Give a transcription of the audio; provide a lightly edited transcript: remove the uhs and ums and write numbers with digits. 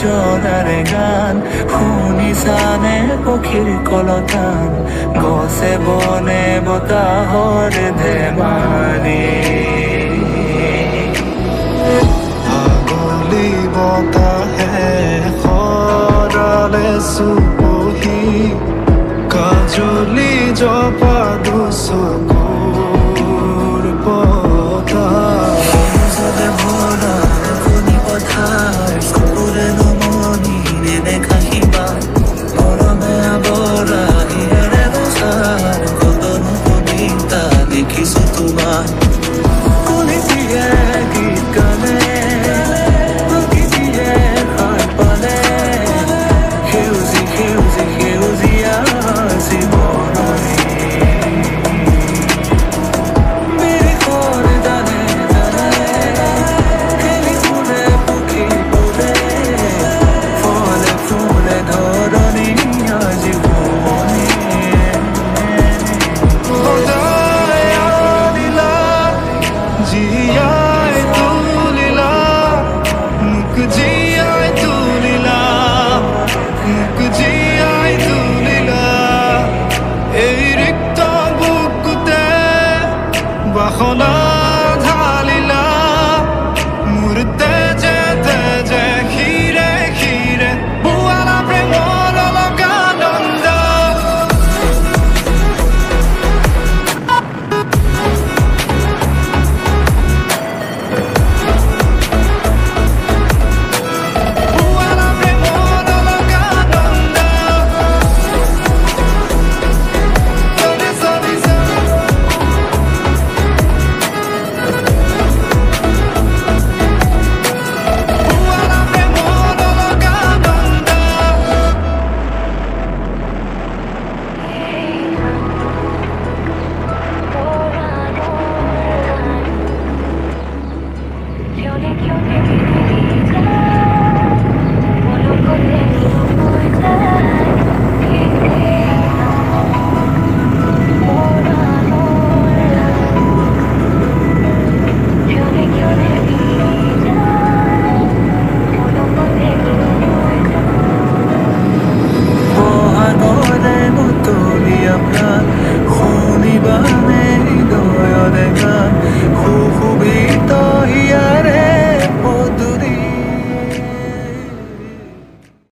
যোজনাৰে গান শুনি চানে পক্ষীৰ কলতান গছে বনে বতাহৰে ধেমালি আগলি বতাহে সৰালে চুপহি কাজলি জপা দুচকুৰ পতা সজে ভৰা শুনি পথাৰ চকুৰে নমনি নেদেখা শিপা মৰমে আৱৰা হিয়াৰে বচাৰ কতনো কবিতা দেখিছো তোমাৰ কোনে দিয়ে গীত গানে প্ৰকৃতিয়ে সাৰ পালে সেউজী সেউজী সেউজীয়া জীৱনৰে বাসনা ঢালিলা মোৰ তেজে তেজে খিৰে খিৰে বুৱালা প্ৰেমৰ অলকানন্দ বুৱালা প্ৰেমৰ অলকানন্দ চলি চলি চলি শুনিবানে হৃদয়ৰে গান